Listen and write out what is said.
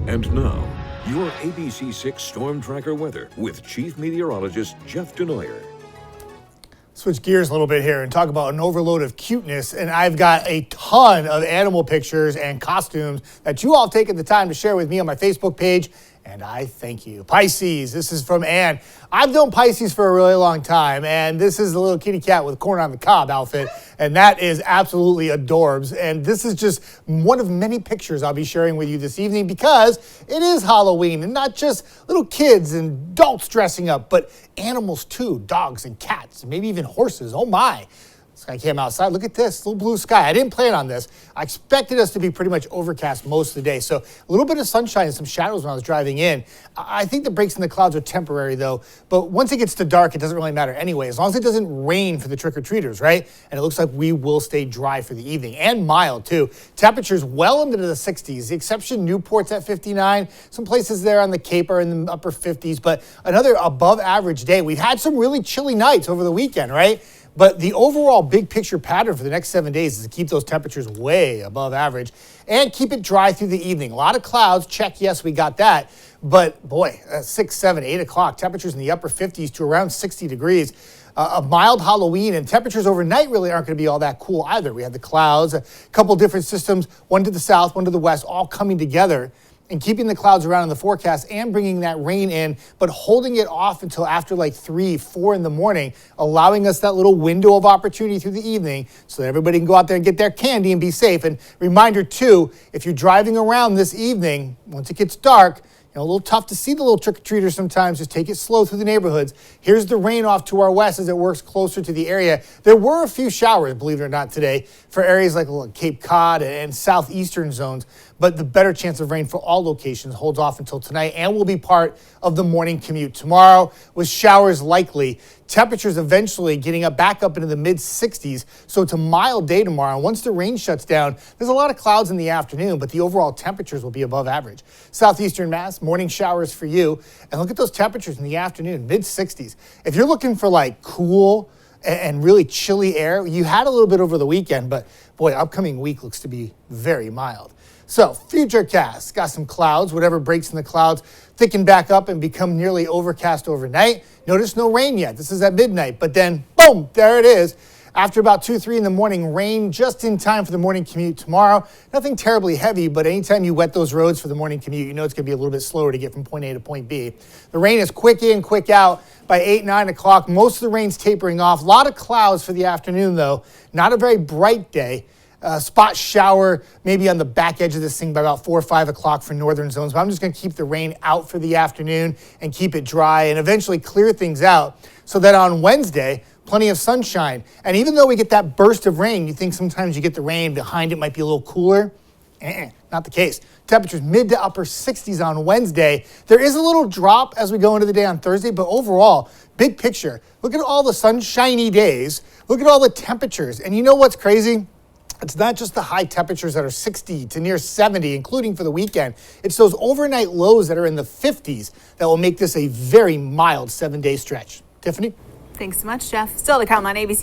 And now, your ABC6 Storm Tracker weather with Chief Meteorologist Jeff Denoyer. Switch gears a little bit here and talk about an overload of cuteness. And I've got a ton of animal pictures and costumes that you all have taken the time to share with me on my Facebook page. And I thank you. Pisces, this is from Ann. I've known Pisces for a really long time, and this is a little kitty cat with corn on the cob outfit, and that is absolutely adorbs. And this is just one of many pictures I'll be sharing with you this evening because it is Halloween, and not just little kids and adults dressing up, but animals too, dogs and cats, and maybe even horses. Oh my. I came outside. Look at this little blue sky. I didn't plan on this. I expected us to be pretty much overcast most of the day. So a little bit of sunshine and some shadows when I was driving in. I think the breaks in the clouds are temporary though. But once it gets to dark, it doesn't really matter anyway, as long as it doesn't rain for the trick-or-treaters, right? And it looks like we will stay dry for the evening and mild too. Temperatures well into the 60s. The exception, Newport's at 59. Some places there on the Cape are in the upper 50s, but another above average day. We've had some really chilly nights over the weekend, right? But the overall big picture pattern for the next 7 days is to keep those temperatures way above average and keep it dry through the evening. A lot of clouds, check, yes, we got that. But boy, 6, 7, 8 o'clock, temperatures in the upper 50s to around 60 degrees. A mild Halloween, and temperatures overnight really aren't going to be all that cool either. We had the clouds, a couple different systems, one to the south, one to the west, all coming together and keeping the clouds around in the forecast and bringing that rain in, but holding it off until after like 3, 4 in the morning, allowing us that little window of opportunity through the evening so that everybody can go out there and get their candy and be safe. And reminder too, if you're driving around this evening, once it gets dark, a little tough to see the little trick-or-treaters sometimes. Just take it slow through the neighborhoods. Here's the rain off to our west as it works closer to the area. There were a few showers, believe it or not, today for areas like Cape Cod and southeastern zones, but the better chance of rain for all locations holds off until tonight and will be part of the morning commute tomorrow with showers likely. Temperatures eventually getting back up into the mid-60s, so it's a mild day tomorrow. Once the rain shuts down, there's a lot of clouds in the afternoon, but the overall temperatures will be above average. Southeastern Mass, morning showers for you. And look at those temperatures in the afternoon, mid-60s. If you're looking for like cool and really chilly air, you had a little bit over the weekend, but boy, upcoming week looks to be very mild. So, futurecast, got some clouds, whatever breaks in the clouds, thicken back up and become nearly overcast overnight. Notice no rain yet. This is at midnight, but then, boom, there it is. After about 2, 3 in the morning, rain just in time for the morning commute tomorrow. Nothing terribly heavy, but anytime you wet those roads for the morning commute, you know it's going to be a little bit slower to get from point A to point B. The rain is quick in, quick out by 8, 9 o'clock. Most of the rain's tapering off. A lot of clouds for the afternoon, though. Not a very bright day. Spot shower maybe on the back edge of this thing by about 4 or 5 o'clock for northern zones. But I'm just going to keep the rain out for the afternoon and keep it dry and eventually clear things out so that on Wednesday, plenty of sunshine. And even though we get that burst of rain, you think sometimes you get the rain behind it might be a little cooler. Not the case. Temperatures mid to upper 60s on Wednesday. There is a little drop as we go into the day on Thursday, but overall, big picture. Look at all the sunshiny days. Look at all the temperatures. And you know what's crazy? It's not just the high temperatures that are 60 to near 70, including for the weekend. It's those overnight lows that are in the 50s that will make this a very mild 7-day stretch. Tiffany? Thanks so much, Jeff. Still to come on ABC.